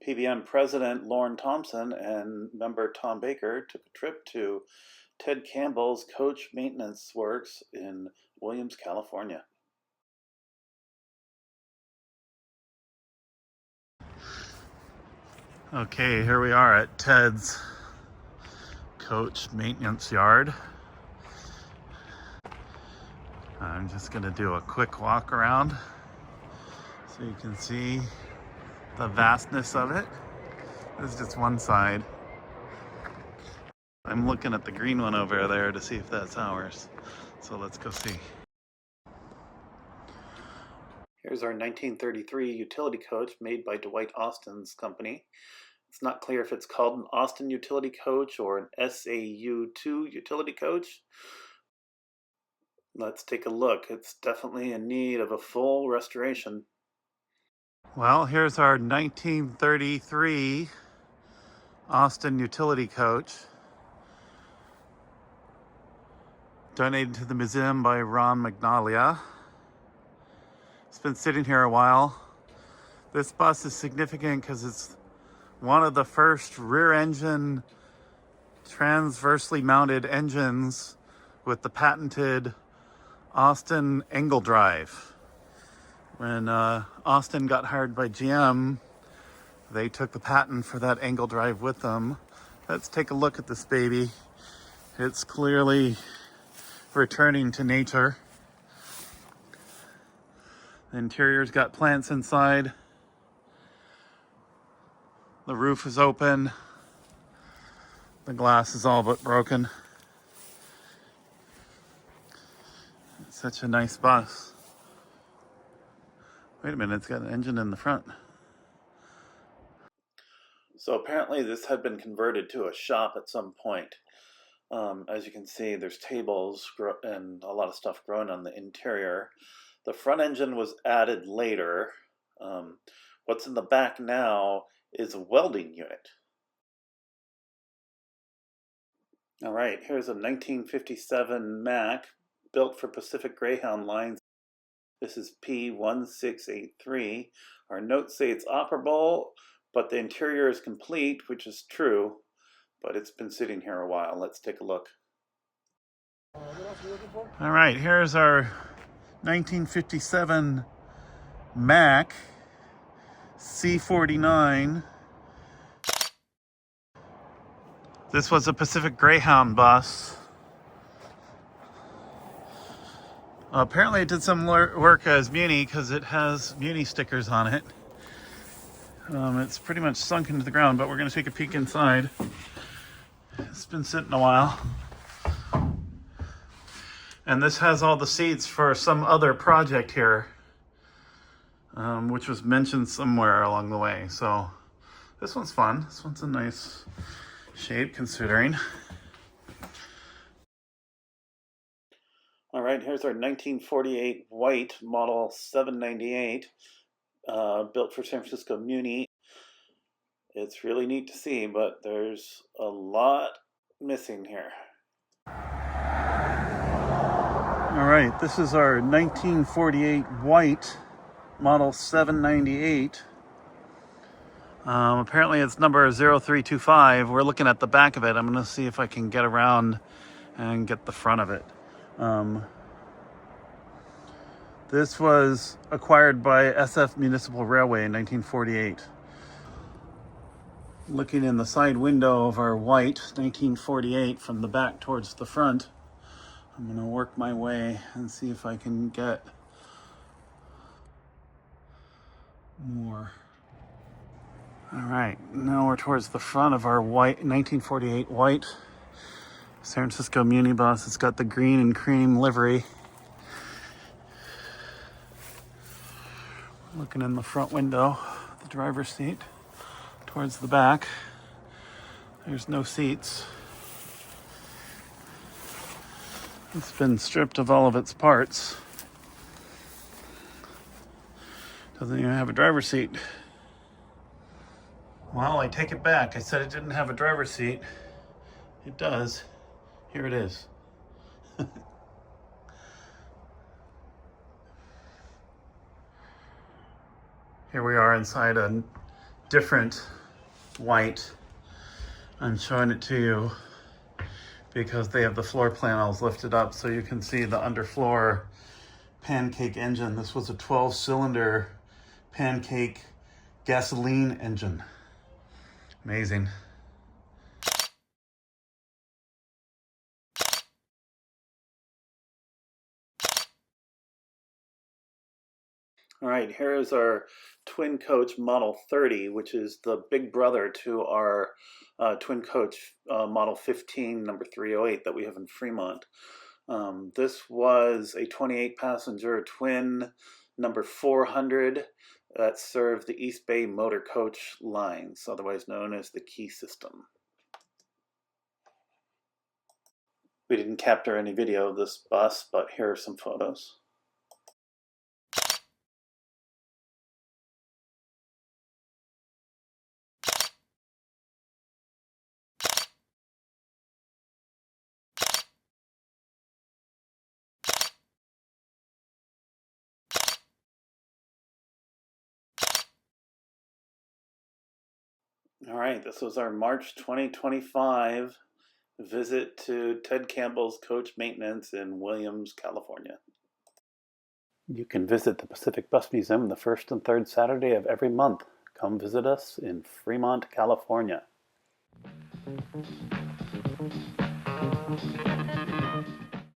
PBM President Lorne Thompson and member Tom Baker took a trip to Ted Campbell's coach maintenance works in Williams, California. Okay, here we are at Ted's coach maintenance yard. I'm just going to do a quick walk around so you can see the vastness of it. This is just one side. I'm looking at the green one over there to see if that's ours. So let's go see. Here's our 1933 utility coach made by Dwight Austin's company. It's not clear if it's called an Austin utility coach or an SAU2 utility coach. Let's take a look. It's definitely in need of a full restoration. Well, here's our 1933 Austin utility coach, donated to the museum by Ron Magnolia. It's been sitting here a while. This bus is significant because it's one of the first rear engine transversely mounted engines with the patented Austin angle drive. When Austin got hired by GM, they took the patent for that angle drive with them. Let's take a look at this baby. It's clearly returning to nature. The interior's got plants inside. The roof is open. The glass is all but broken. It's such a nice bus. Wait a minute, it's got an engine in the front. So apparently this had been converted to a shop at some point. As you can see, there's tables and a lot of stuff growing on the interior. The front engine was added later. What's in the back now is a welding unit. All right, here's a 1957 Mack built for Pacific Greyhound lines. This is P1683. Our notes say it's operable, but the interior is complete, which is true, but it's been sitting here a while. Let's take a look. All right, here's our 1957 Mack C49. This was a Pacific Greyhound bus. Apparently it did some work as Muni because it has Muni stickers on it. It's pretty much sunk into the ground, but we're going to take a peek inside. It's been sitting a while. And this has all the seats for some other project here, which was mentioned somewhere along the way. So this one's fun. This one's a nice shape considering. All right, here's our 1948 white model 798, built for San Francisco Muni. It's really neat to see, but there's a lot missing here. All right, this is our 1948 white model 798. Apparently it's number 0325. We're looking at the back of it. I'm going to see if I can get around and get the front of it. This was acquired by SF Municipal Railway in 1948. Looking in the side window of our white 1948 from the back towards the front, I'm going to work my way and see if I can get more. All right, now we're towards the front of our white 1948 white San Francisco Muni bus. It's got the green and cream livery. Looking in the front window, the driver's seat, towards the back. There's no seats. It's been stripped of all of its parts. Doesn't even have a driver's seat. Well, I take it back. I said it didn't have a driver's seat. It does. Here it is. Here we are inside a different white. I'm showing it to you because they have the floor panels lifted up so you can see the underfloor pancake engine. This was a 12-cylinder pancake gasoline engine. Amazing. All right, here is our twin coach Model 30, which is the big brother to our twin coach Model 15, number 308 that we have in Fremont. This was a 28-passenger twin number 400 that served the East Bay Motor Coach lines, otherwise known as the Key System. We didn't capture any video of this bus, but here are some photos. All right, this was our March 2025 visit to Ted Campbell's coach maintenance in Williams, California. You can visit the Pacific Bus Museum the first and third Saturday of every month. Come visit us in Fremont, California.